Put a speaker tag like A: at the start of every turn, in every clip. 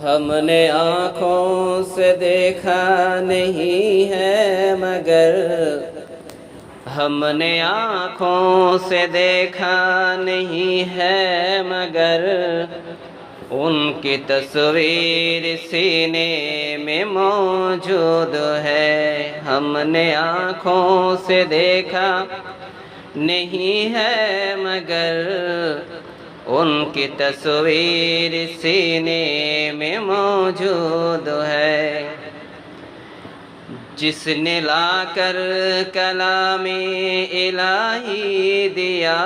A: ہم نے آنکھوں سے دیکھا نہیں ہے مگر ہم نے آنکھوں سے دیکھا نہیں ہے مگر ان کی تصویر سینے میں موجود ہے۔ ہم نے آنکھوں سے دیکھا نہیں ہے مگر ان کی تصویر سینے میں موجود ہے۔ جس نے لا کر کلام الہی دیا،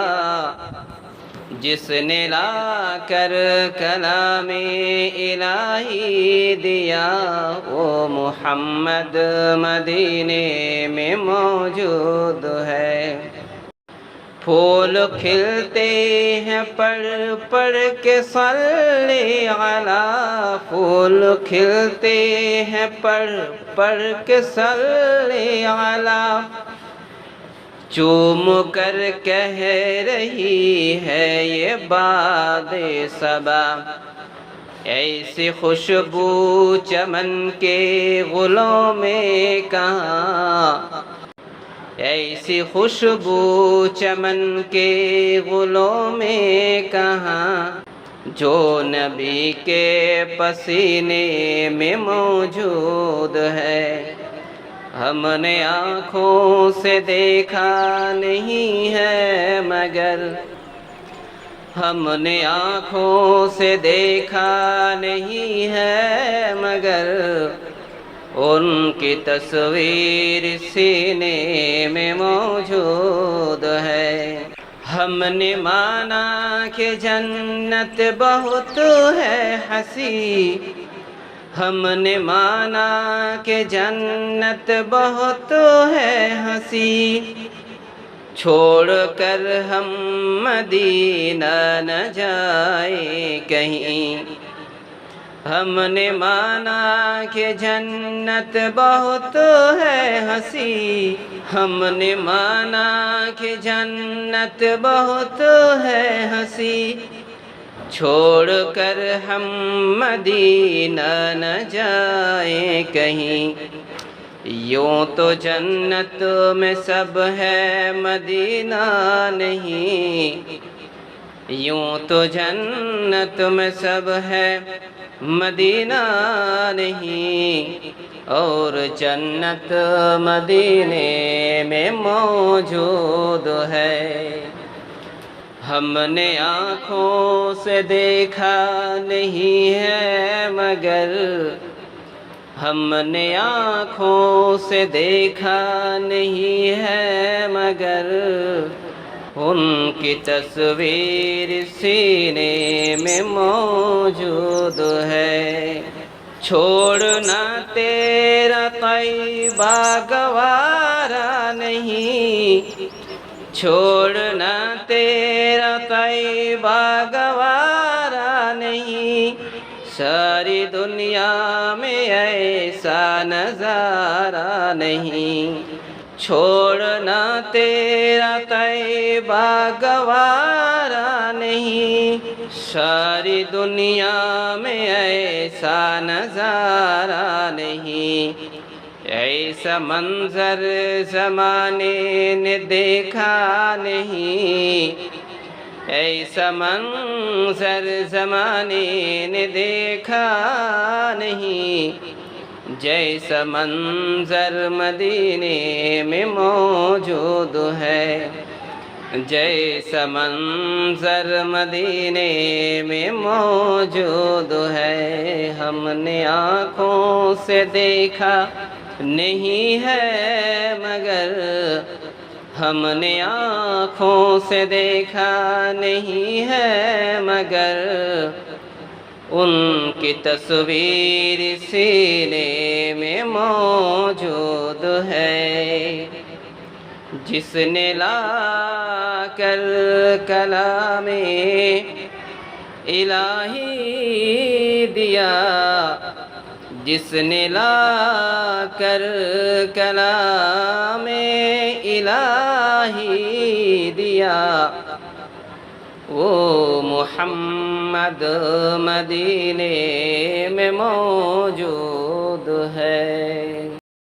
A: جس نے لا کر کلام الہی دیا، وہ محمد مدینے میں موجود ہے۔ پھول کھلتے ہیں پڑھ پڑھ کے صلی علی، پھول کھلتے ہیں پڑھ پڑھ کے صلی علی، چوم کر کہہ رہی ہے یہ باد صبا، ایسی خوشبو چمن کے گلوں میں کہاں، ایسی خوشبو چمن کے گلوں میں کہاں، جو نبی کے پسینے میں موجود ہے۔ ہم نے آنکھوں سے دیکھا نہیں ہے مگر ہم نے آنکھوں سے دیکھا نہیں ہے مگر ان کی تصویر سینے میں موجود ہے۔ ہم نے مانا کہ جنت بہت ہے حسین، ہم نے مانا کہ جنت بہت ہے حسین، چھوڑ کر ہم مدینہ نہ جائیں کہیں۔ ہم نے مانا کہ جنت بہت ہے حسین، ہم نے مانا کہ جنت بہت ہے حسین، چھوڑ کر ہم مدینہ نہ جائیں کہیں۔ یوں تو جنت میں سب ہے مدینہ نہیں، یوں تو جنت میں سب ہے مدینہ نہیں، اور جنت مدینے میں موجود ہے۔ ہم نے آنکھوں سے دیکھا نہیں ہے مگر ہم نے آنکھوں سے دیکھا نہیں ہے مگر ان کی تصویر سینے میں موجود ہے۔ چھوڑنا تیرا طیبہ گوارا نہیں، چھوڑنا تیرا طیبہ گوارا نہیں، ساری دنیا میں ایسا نظارہ نہیں، چھوڑنا تیرا طیبہ گوارا نہیں، ساری دنیا میں ایسا نظارہ نہیں، ایسا منظر زمانے نے دیکھا نہیں، ایسا منظر زمانے نے دیکھا نہیں، جیسا منظر مدینے میں موجود ہے، جیسا منظر مدینے میں موجود ہے۔ ہم نے آنکھوں سے دیکھا نہیں ہے مگر ہم نے آنکھوں سے دیکھا نہیں ہے مگر ان کی تصویر سینے میں موجود ہے۔ جس نے لا کر کلام الہی دیا، جس نے لا کر کلام الہی دیا، وہ محمد مدینے میں موجود ہے۔